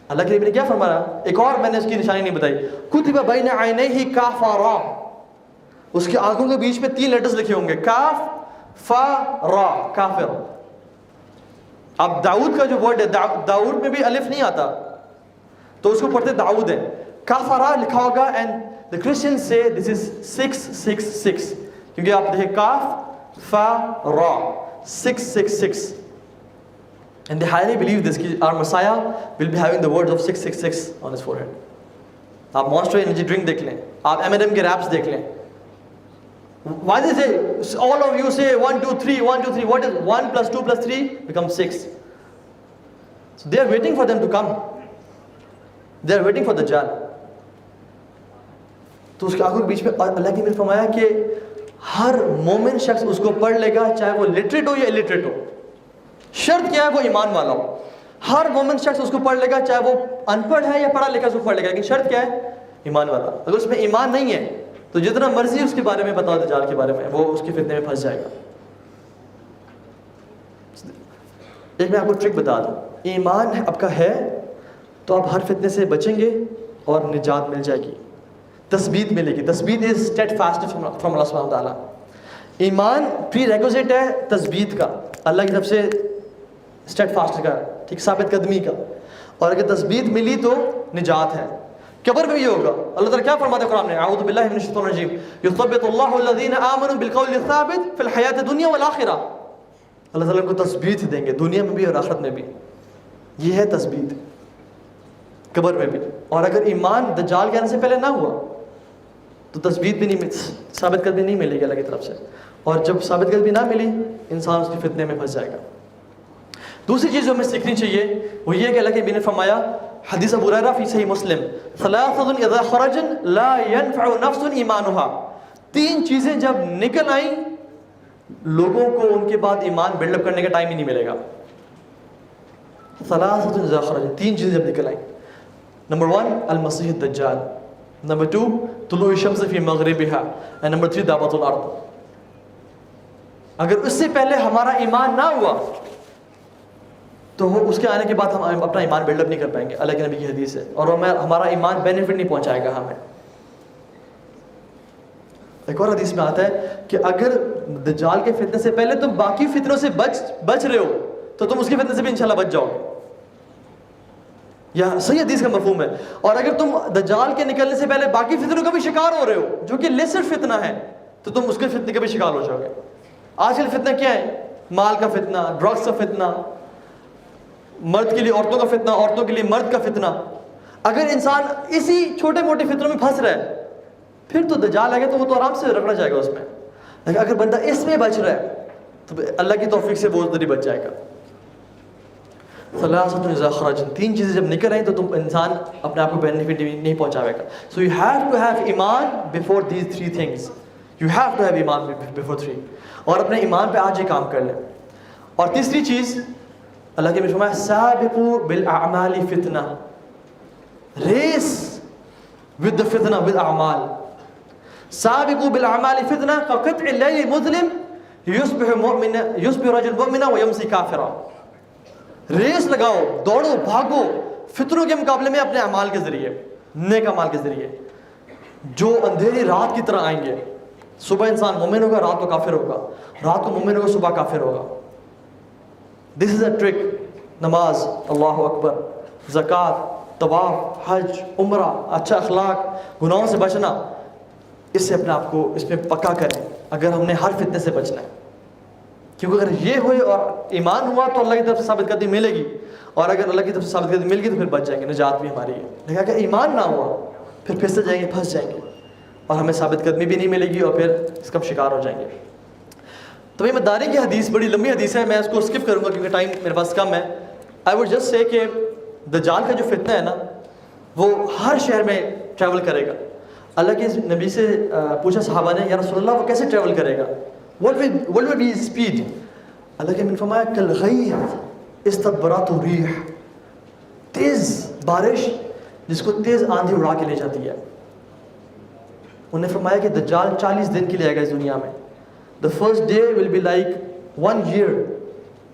اللہ کے نبی نے کیا فرمایا, ایک اور میں نے اس کی نشانی نہیں بتائی, کتب بین عینیہ کافرا, اس کی آنکھوں کے بیچ میں 3 لیٹرز لکھے ہوں گے, کاف فا را, کافر. اب داؤد کا جو ورڈ ہے, داؤد میں بھی الف نہیں آتا تو اس کو پڑھتے داؤد ہے, کافرا لکھا ہوگا. And the Christians say this is 666, کیونکہ آپ دیکھیں کاف فا را 666, and they highly believe this کہ our Messiah will be having the words of 666 on his forehead. آپ Monster Energy drink دیکھ لیں, آپ M&M کے raps دیکھ لیں. Why they say all of you say 1 2 3 1 2 3, what is 1 plus 2 plus 3 becomes 6? So they are waiting for them to come. They are waiting for Dajjal. تو اس کے آنکھوں کے بیچ میں اللہ کی نے فرمایا کہ ہر مومن شخص اس کو پڑھ لے گا, چاہے وہ لٹریٹ ہو یا الٹریٹ ہو. شرط کیا ہے؟ وہ ایمان والا ہو. ہر مومن شخص اس کو پڑھ لے گا, چاہے وہ ان پڑھ ہے یا پڑھا لکھا اس کو پڑھ لے گا, لیکن شرط کیا ہے؟ ایمان والا. اگر اس میں ایمان نہیں ہے تو جتنا مرضی اس کے بارے میں بتاؤ دجال کے بارے میں, وہ اس کے فتنے میں پھنس جائے گا. ایک میں آپ کو ٹرک بتا دوں, ایمان آپ کا ہے تو آپ ہر فتنے سے بچیں گے اور نجات مل جائے گی, تثبیت ملے گی. تثبیت از اسٹیڈ فاسٹ فرام اللہ سبحانہ تعالیٰ. ایمان پری ریکوزٹ ہے تثبیت کا, اللہ کی طرف سے اسٹیڈ فاسٹ کا, ٹھیک, ثابت قدمی کا. اور اگر تثبیت ملی تو نجات ہے. قبر میں یہ ہوگا. اللہ تعالیٰ کیا فرماتے ہیں قرآن میں؟ اعوذ باللہ من الشیطان الرجیم, یثبت اللہ الذین آمنوا بالقول الثابت فی الحیاۃ الدنیا والآخرہ. اللہ تعالیٰ کو تثبیت دیں گے دنیا میں بھی اور آخرت میں بھی. یہ ہے تثبیت قبر میں بھی. اور اگر ایمان دجال کے آنے سے پہلے نہ ہوا تو تثبیت بھی نہیں, ثابت قدمی نہیں ملے گی اللہ کی طرف سے. اور جب ثابت قدمی نہ ملی, انسان اس کے فتنے میں پھنس جائے گا. دوسری چیز جو ہمیں سیکھنی چاہیے وہ یہ کہ اللہ کے نبی نے فرمایا, حدیث ابو ہریرہ فی صحیح مسلم, ثلاثۃ اذا خرجن لا ينفع نفس ایمانها. تین چیزیں جب نکل آئیں لوگوں کو ان کے بعد ایمان بلڈ اپ کرنے کا ٹائم ہی نہیں ملے گا. ثلاثۃ اذا خرجن, تین چیزیں جب نکل آئیں. نمبر 1 المسیح الدجال, نمبر 2 طلوع الشمس فی مغربها, and نمبر 3 دعوت الارض. اگر اس سے پہلے ہمارا ایمان نہ ہوا تو اس کے آنے کے بعد ہم اپنا ایمان بلڈ اپ نہیں کر پائیں گے. اللہ کے نبی کی حدیث ہے. اور ہمارا ایمان بینیفٹ نہیں پہنچائے گا ہمیں. ایک اور حدیث میں آتا ہے کہ اگر دجال کے فتنے سے پہلے تم باقی فتنوں سے بچ رہے ہو تو تم اس کے فتنے سے بھی انشاءاللہ بچ جاؤ گے. یا صحیح حدیث کا مفہوم ہے. اور اگر تم دجال کے نکلنے سے پہلے باقی فتنوں کا بھی شکار ہو رہے ہو جو کہ لیسر فتنہ ہے تو تم اس کے فتنے کا بھی شکار ہو جاؤ گے. آج کل فتنہ کیا ہے؟ مال کا فتنہ, ڈرگس کا فتنہ, مرد کے لیے عورتوں کا فتنہ, عورتوں کے لیے مرد کا فتنہ. اگر انسان اسی چھوٹے موٹے فتنوں میں پھنس رہا ہے پھر تو دجال آئے گا تو وہ تو آرام سے رگڑا جائے گا اس میں. لیکن اگر بندہ اس میں بچ رہا ہے تو اللہ کی توفیق سے وہ ضروری بچ جائے گا. ثلاثۃ اذا خرجن, تین چیزیں جب نکل رہی تو تم انسان اپنے آپ کو بینیفٹ نہیں پہنچاوے گا. So you have to have iman before these 3 things. You have to have iman before 3. اور اپنے ایمان پہ آج یہ کام کر لیں. اور تیسری چیز اللہ کے فرمایا سابقوا بالاعمال فتنہ, ریس ود the فتنہ ود اعمال. سابقوا بالاعمال فتنہ كقطع الليل المظلم يصبح رجل مؤمنا ويمسي كافرا. ریس لگاؤ, دوڑو, بھاگو فتنوں کے مقابلے میں اپنے اعمال کے ذریعے, نیک اعمال کے ذریعے جو اندھیری رات کی طرح آئیں گے. صبح انسان مومن ہوگا, رات کو کافر ہوگا, رات کو مومن ہوگا, صبح کافر ہوگا. دس از اے ٹرک. نماز, اللہ اکبر, زکوٰۃ, طواف, حج, عمرہ, اچھا اخلاق, گناہوں سے بچنا, اس سے اپنے آپ کو اس میں پکا کریں اگر ہم نے ہر فتنے سے بچنا ہے. کیونکہ اگر یہ ہوئے اور ایمان ہوا تو اللہ کی طرف سے ثابت قدمی ملے گی, اور اگر اللہ کی طرف سے ثابت قدمی مل گئی تو پھر بچ جائیں گے, نجات بھی ہماری ہے. لیکن اگر ایمان نہ ہوا پھر پھنس جائیں گے, پھنس جائیں گے, اور ہمیں ثابت قدمی بھی نہیں ملے گی اور پھر اس کا شکار ہو جائیں گے. تو یہ مداری کی حدیث بڑی لمبی حدیث ہے, میں اس کو اسکپ کروں گا کیونکہ ٹائم میرے پاس کم ہے. آئی وڈ جسٹ سے کہ دجال کا جو فتنہ ہے نا وہ ہر شہر میں ٹریول کرے گا. اللہ کے نبی سے پوچھا صحابہ نے, یا رسول اللہ وہ کیسے ٹریول کرے گا, what will be his speed. اللہ کے نبی نے فرمایا کالغیث استدبرته الريح, تیز بارش جس کو تیز آندھی اڑا کے لے جاتی ہے. انہوں نے فرمایا کہ دجال 40 دن کے لیے آئے گا اس دنیا میں. The first day will be like 1 year.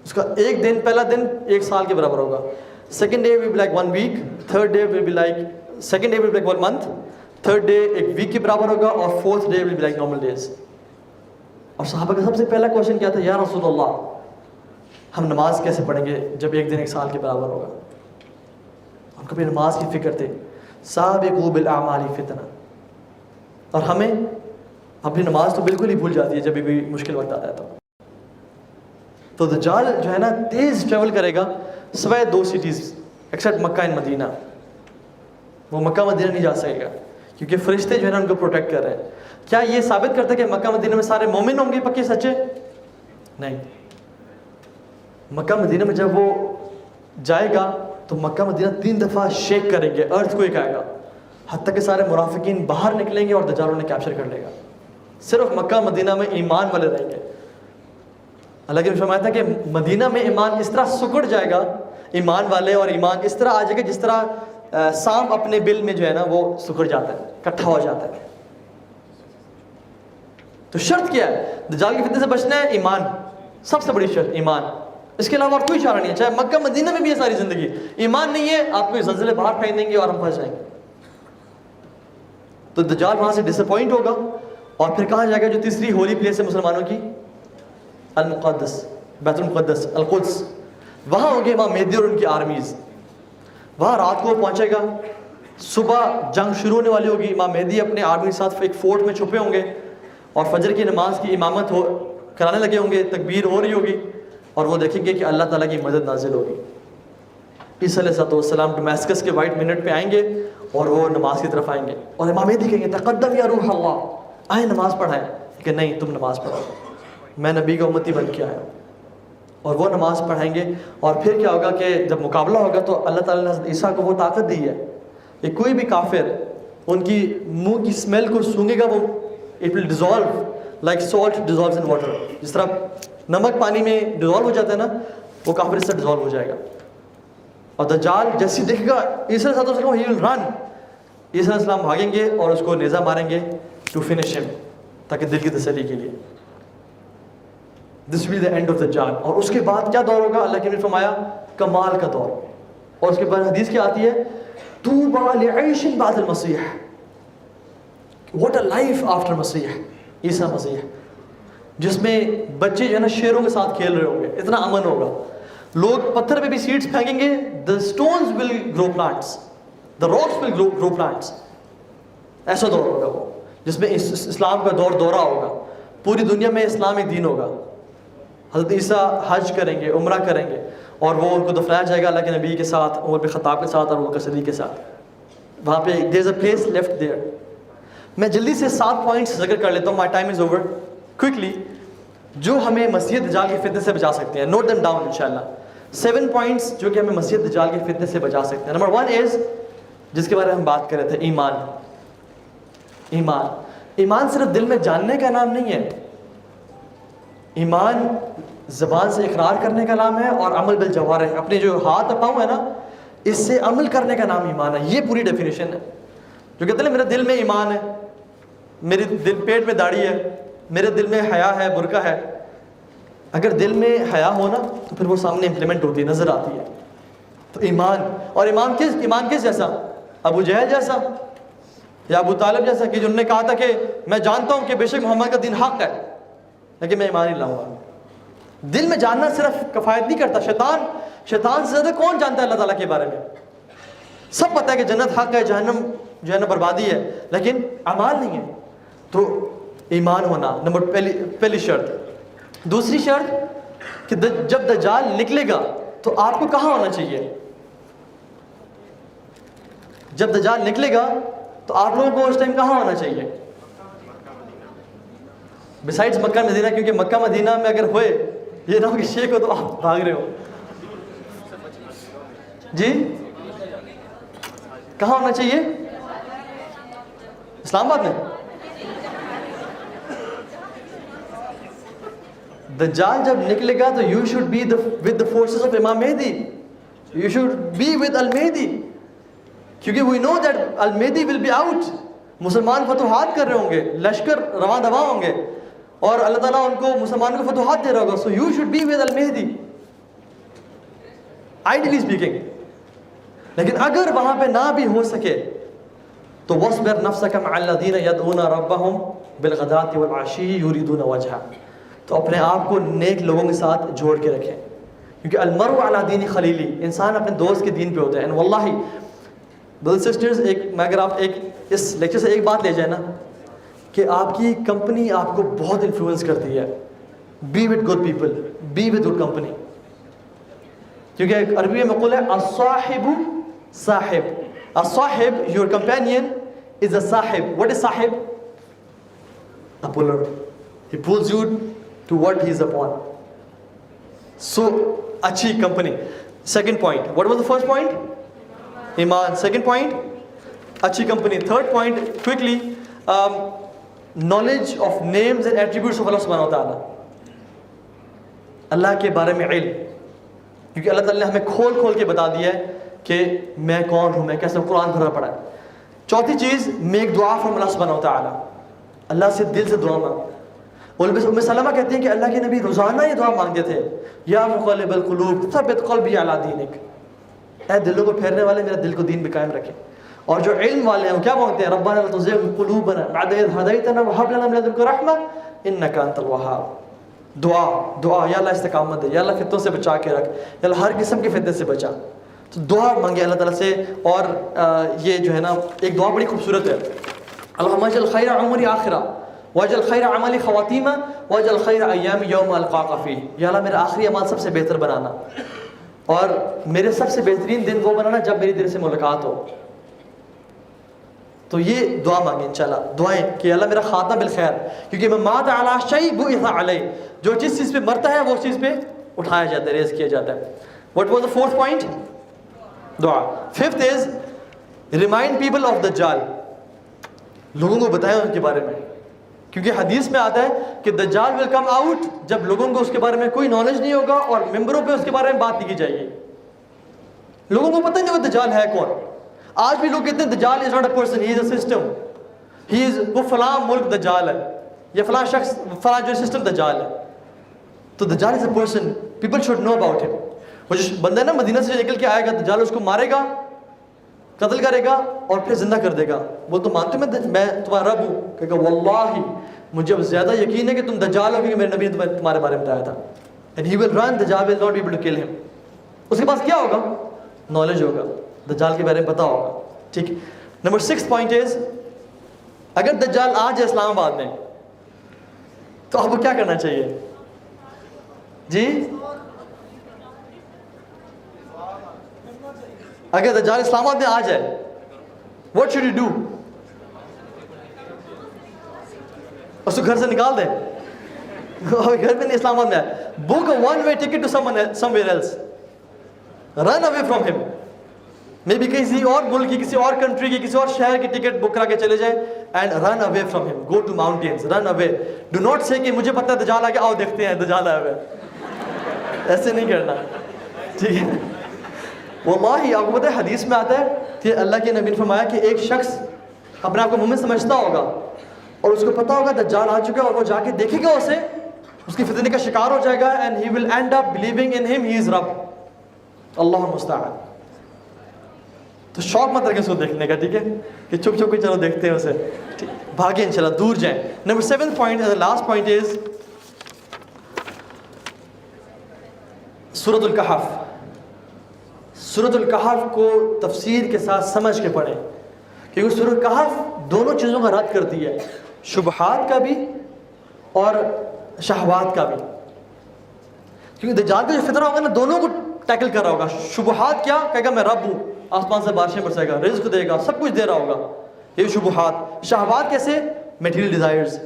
اس کا ایک دن, پہلا دن 1 سال کے برابر ہوگا. Second day will be like 1 week. Third day will be like, second day will be like 1 month. Third day ایک week کے برابر ہوگا, اور fourth day will be like normal days. اور صحابہ کا سب سے پہلا کوشچن کیا تھا, یا رسول اللہ ہم نماز کیسے پڑھیں گے جب ایک دن 1 سال کے برابر ہوگا. ہم کبھی نماز کی فکر تھے. سابقوا بالاعمال فتنہ. اور ہمیں اپنی نماز تو بالکل ہی بھول جاتی ہے جب بھی مشکل وقت آتا ہے. تو دجال جو ہے نا تیز ٹریول کرے گا سوائے 2 سٹیز ایکسیپٹ مکہ اینڈ مدینہ. وہ مکہ مدینہ نہیں جا سکے گا کیونکہ فرشتے جو ہے نا ان کو پروٹیکٹ کر رہے ہیں. کیا یہ ثابت کرتا ہے کہ مکہ مدینہ میں سارے مومن ہوں گے پکے سچے؟ نہیں. مکہ مدینہ میں جب وہ جائے گا تو مکہ مدینہ 3 دفعہ شیک کریں گے، ارتھ کوئک آئے گا، حتیٰ کہ سارے منافقین باہر نکلیں گے اور دجال انہیں کیپچر کر لے گا. صرف مکہ مدینہ میں ایمان والے رہیں گے. اللہ کے فرمایا تھا کہ مدینہ میں ایمان اس طرح سکڑ جائے گا، ایمان والے اور ایمان اس طرح آ جائے گا جس طرح سانپ اپنے بل میں جو ہے نا وہ سکڑ جاتا ہے، اکٹھا ہو جاتا ہے. تو شرط کیا ہے؟ دجال کے فتنے سے بچنا ہے ایمان، سب سے بڑی شرط ایمان. اس کے علاوہ اور کوئی چارہ نہیں ہے. چاہے مکہ مدینہ میں بھی ہے ساری زندگی، ایمان نہیں ہے آپ کو زلزلے باہر پھینک دیں گے اور ہم پھنس جائیں گے. تو دجال وہاں سے ڈس اپوائنٹ ہوگا اور پھر کہاں جائے گا جو تیسری ہولی پلیس ہے مسلمانوں کی، المقدس، بیت المقدس، القدس. وہاں ہوں گے امام مہدی اور ان کی آرمیز. وہاں رات کو پہنچے گا، صبح جنگ شروع ہونے والی ہوگی، امام مہدی اپنے آرمی کے ساتھ ایک فورٹ میں چھپے ہوں گے اور فجر کی نماز کی امامت کرانے لگے ہوں گے، تکبیر ہو رہی ہوگی اور وہ دیکھیں گے کہ اللہ تعالیٰ کی مدد نازل ہوگی. عیسیٰ علیہ السلام ڈمیسکس کے وائٹ منٹ پہ آئیں گے اور وہ نماز کی طرف آئیں گے اور امام مہدی کہیں گے تقدم یا روح اللہ، آئیں نماز پڑھائیں. کہ نہیں تم نماز پڑھو، میں نبی کا امتی بن کے آیا. اور وہ نماز پڑھائیں گے. اور پھر کیا ہوگا کہ جب مقابلہ ہوگا تو اللہ تعالیٰ نے حضرت عیسیٰ کو وہ طاقت دی ہے کہ کوئی بھی کافر ان کی منہ کی اسمیل کو سونگے گا، وہ it will dissolve like salt dissolves in water. جس طرح نمک پانی میں ڈیزالو ہو جاتا ہے نا، وہ کافر اس سے ڈیزالو ہو جائے گا. اور دجال جیسے دیکھے گا عیسیٰ علیہ السلام، ہی ول رن. عیسیٰ علیہ السلام بھاگیں گے اور اس کو نیزہ ماریں گے ٹو فنش ہم، تاکہ دل کی تسلی کے لیے. This will be the end of Dajjal. اور اس کے بعد کیا دور ہوگا؟ اللہ کے نے فرمایا کمال کا دور. اور اس کے بعد حدیث کیا آتی ہے؟ طوبی لعیش بعد المسیح، واٹ اے لائف آفٹر مسیح، عیسیٰ مسیح، جس میں بچے جو ہے نا شیروں کے ساتھ کھیل رہے ہوں گے، اتنا امن ہوگا. لوگ پتھر پہ بھی سیڈز پھینکیں گے، the stones will grow plants, the rocks will grow plants. ایسا دور ہوگا وہ جس میں اسلام کا دورہ ہوگا، پوری دنیا میں اسلام ایک دین ہوگا. حضرت عیسیٰ حج کریں گے، عمرہ کریں گے اور وہ ان کو دفنایا جائے گا اللہ کے نبی کے ساتھ، عمر بن خطاب کے ساتھ اور ابو بکر صدیق کے ساتھ. وہاں پہ there is a place left there. میں جلدی سے 7 پوائنٹس ذکر کر لیتا ہوں. my time is over quickly، جو ہمیں مسیح دجال کے فتنے سے بچا سکتے ہیں. نوٹ them down انشاءاللہ. 7 پوائنٹس جو کہ ہمیں مسیح دجال کے فتنے سے بچا سکتے ہیں. نمبر 1 از، جس کے بارے میں ہم بات کر رہے تھے، ایمان. ایمان، ایمان صرف دل میں جاننے کا نام نہیں ہے. ایمان زبان سے اقرار کرنے کا نام ہے اور عمل بالجوارح، اپنے جو ہاتھ اور پاؤں ہے نا اس سے عمل کرنے کا نام ایمان ہے. یہ پوری ڈیفینیشن ہے. جو کہتے ہیں میرے دل میں ایمان ہے، میرے دل پیٹ میں داڑھی ہے، میرے دل میں حیا ہے، برقع ہے. اگر دل میں حیا ہو نا تو پھر وہ سامنے امپلیمنٹ ہوتی ہے، نظر آتی ہے. تو ایمان، اور ایمان کس جیسا؟ ابو جہل جیسا یا ابو طالب جیسا کہ جنہوں نے کہا تھا کہ میں جانتا ہوں کہ بے شک محمد کا دین حق ہے لیکن میں ایمان نہیں لاؤں گا. دل میں جاننا صرف کفایت نہیں کرتا. شیطان سے زیادہ کون جانتا ہے اللہ تعالیٰ کے بارے میں؟ سب پتہ ہے کہ جنت حق ہے، جہنم جو ہے نا بربادی ہے، لیکن اعمال نہیں ہے. تو ایمان ہونا نمبر پہلی شرط. دوسری شرط کہ جب دجال نکلے گا تو آپ کو کہاں ہونا چاہیے؟ جب دجال نکلے گا تو آپ لوگوں کو اس ٹائم کہاں ہونا چاہیے؟ بسائڈز مکہ مدینہ، کیونکہ مکہ مدینہ میں اگر ہوئے یہ نہ ہو کہ شیخ ہو تو آپ بھاگ رہے ہو. جی کہاں ہونا چاہیے؟ اسلام آباد میں. دجال جب نکلے گا تو you should be with the forces of امام مہدی. You should be with المہدی، کیونکہ we know that المہدی will be out. مسلمان فتوحات کر رہے ہوں گے، لشکر رواں دواں ہوں گے اور اللہ تعالیٰ ان کو مسلمانوں کو فتوحات دے رہا ہوگا. So you should be with المہدی ideally speaking. لیکن اگر وہاں پہ نہ بھی ہو سکے تو وَاصْبِرْ نَفْسَكَ مَعَ الَّذِينَ يَدْعُونَ رَبَّهُمْ بِالْغَدَاةِ وَالْعَشِيِّ يُرِيدُونَ وَجْهَهُ. تو اپنے آپ کو نیک لوگوں کے ساتھ جوڑ کے رکھیں، کیونکہ المرء علی دین خلیلی، انسان اپنے دوست کے دین پہ ہوتا ہے. اینڈ واللہ برادرز سسٹرز، میں اگر آپ اس لیکچر سے ایک بات لے جائیں نا کہ آپ کی کمپنی آپ کو بہت انفلوئنس کرتی ہے. Be with good people, be with good company. کیونکہ ایک عربی میں مقول ہے الصاحب صاحب. الصاحب your companion is a صاحب. What is صاحب? A puller. He pulls you to what he is upon. So اچھی company. Second point. What was the first point? Iman. Second point? Achhi company. Third point, quickly, knowledge of names and attributes of Allah subhanahu wa ta'ala. اللہ کے بارے میں علم, کیونکہ اللہ تعالیٰ نے ہمیں کھول کھول کے بتا دیا ہے کہ میں کون ہوں, میں کیسے, قرآن بھرا پڑا ہے. چوتھی چیز, میک دعا فرام اللہ سبحانہ و تعالیٰ, اللہ سے دل سے دعا مانگ. ام سلمہ کہتی ہیں کہ اللہ کے نبی روزانہ یہ دعا مانگتے تھے, یا مقلب القلوب ثبت قلبی علی دینک, اے دلوں کو پھیرنے والے میرا دل کو دین پہ قائم رکھے. اور جو علم والے ہیں وہ کیا مانگتے ہیں, ربنا لا تزغ قلوبنا بعد اذ هديتنا وهب لنا من لدنك رحمة انك انت الوهاب. دعا یا اللہ استقامت دے, یا اللہ فتنوں سے بچا کے رکھ, یا اللہ ہر قسم کے فتنے سے بچا. تو دعا مانگے اللہ تعالیٰ سے. اور یہ جو ہے نا ایک دعا بڑی خوبصورت ہے, اللہم اجعل خیر عمری آخرہ واجعل خیر عملی خواتیمہ واجعل خیر ایامی یوم القاک فیہ. یا اللہ میرا آخری اعمال سب سے بہتر بنانا, اور میرے سب سے بہترین دن وہ بنانا جب میری دل سے ملاقات ہو. تو یہ دعا مانگیں انشاءاللہ, دعائیں کہ اللہ میرا خاتمہ بالخیر, کیونکہ میں مات علی شیء بعث علیہ, جو جس چیز پہ مرتا ہے وہ چیز پہ اٹھایا جاتا ہے, ریز کیا جاتا ہے. What was the fourth point? دعا. Fifth is remind people of دجال, لوگوں کو بتائیں ان کے بارے میں, کیونکہ حدیث میں آتا ہے کہ دجال will come out جب لوگوں کو اس کے بارے میں کوئی نالج نہیں ہوگا اور ممبروں پہ اس کے بارے میں بات نہیں کی جائے گی. لوگوں کو پتہ نہیں وہ دجال ہے کون. آج بھی لوگ کہتے ہیں دجال is not a person, he is a system, he is, وہ فلاں ملک دجال ہے, یا فلاں شخص فلاں جو سسٹم دجال ہے. تو دجال is a person, people should know about him. وہ جو بندہ ہے نا مدینہ سے نکل کے آئے گا, دجال اس کو مارے گا, قتل کرے گا اور پھر زندہ کر دے گا. وہ تو مانتے میں تمہارا رب ہوں, کہے گا واللہ مجھے زیادہ یقین ہے کہ تم دجال ہو, کیونکہ میرے نبی نے تمہارے بارے میں بتایا تھا. and he will run, دجال will not be able to kill him. اس کے پاس کیا ہوگا, نالج ہوگا, دجال کے بارے میں پتا ہوگا. ٹھیک. نمبر 6 پوائنٹ از, اگر دجال آ جائے اسلام آباد میں تو آپ کو کیا کرنا چاہیے جی؟ اگر دجال اسلام آباد میں آ جائے, what should you do? اس کو گھر سے نکال دیں, گھر میں نہیں, اسلام آباد میں آئے, book a one-way ticket to somewhere else, run away from him. میں بھی کسی اور ملک کی, کسی اور کنٹری کی, کسی اور شہر کی ٹکٹ بک کرا کے چلے جائیں, and run away from him, go to mountains, run away. Do not say کہ مجھے پتہ ہے دجال آ گیا, آؤ دیکھتے ہیں دجال آیا ہوا ہے, ایسے نہیں کرنا. ٹھیک ہے. واللہ آپ کو پتہ ہے حدیث میں آتا ہے کہ اللہ کے نبی نے فرمایا کہ ایک شخص اپنے آپ کو مومن سمجھتا ہوگا اور اس کو پتہ ہوگا دجال آ چکا ہے, اور وہ جا کے دیکھے گا اسے, اس کی فتنے کا شکار ہو جائے گا, and he will end up believing in him he از رب. اللہ المستعان. تو شوق مت رکھیں اس کو دیکھنے کا, ٹھیک ہے, کہ چھپ چھپ کے چلو دیکھتے ہیں اسے, بھاگیں انشاءاللہ, دور جائیں. Number 7 point, last point is سورۃ الکہف. سورۃ الکہف کو تفسیر کے ساتھ سمجھ کے پڑھیں, کیونکہ سورۃ الکہف دونوں چیزوں کا رد کرتی ہے, شبہات کا بھی اور شہوات کا بھی. کیونکہ دجال کا جو فتنہ ہوگا نا, دونوں کو ٹیکل کر رہا ہوگا. شبہات کیا کہے گا, میں رب ہوں, آسمان سے بارشیں برسائے گا, رزق دے گا, سب کچھ دے رہا ہوگا, یہ شبہات. شہوات کیسے, میٹیریل ڈیزائرز,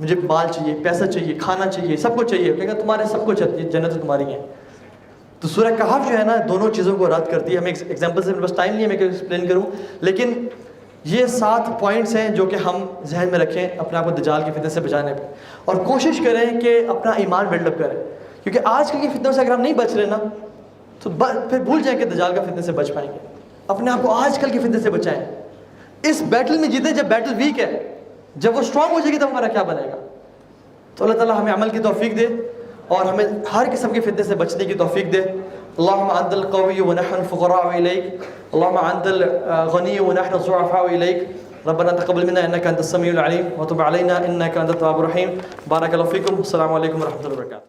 مجھے مال چاہیے, پیسہ چاہیے, کھانا چاہیے, سب کچھ چاہیے, کہے گا تمہارے سب کچھ ہے, جنت تمہاری ہے. تو سورہ کہف جو ہے نا دونوں چیزوں کو رد کرتی ہے. ہمیں ایگزامپل سے بس ٹائم نہیں ہے میں کہ ایکسپلین کروں, لیکن یہ 7 پوائنٹس ہیں جو کہ ہم ذہن میں رکھیں اپنے آپ کو دجال کی فتنے سے بچانے پہ, اور کوشش کریں کہ اپنا ایمان بلڈ اپ کریں. کیونکہ آج کل کی فتنوں سے اگر ہم نہیں بچ رہے نا تو پھر بھول جائیں کہ دجال کا فتنے سے بچ پائیں گے. اپنے آپ کو آج کل کی فتنے سے بچائیں, اس بیٹل میں جیتے. جب بیٹل ویک ہے, جب وہ اسٹرانگ ہو جائے گی تو ہمارا کیا بنے گا. تو اللہ تعالیٰ ہمیں عمل کی توفیق دے اور ہمیں ہر قسم کے فتنے سے بچنے کی توفیق دے. اللہم انت القوی ونحن الفقراء الیک, اللہم انت الغنی ونحن الضعفاء الیک, ربنا تقبل منا انک انت السمیع العلیم وتب علینا انک انت التواب الرحیم. بارک اللہ فیکم. السلام علیکم ورحمۃ اللہ وبرکاتہ.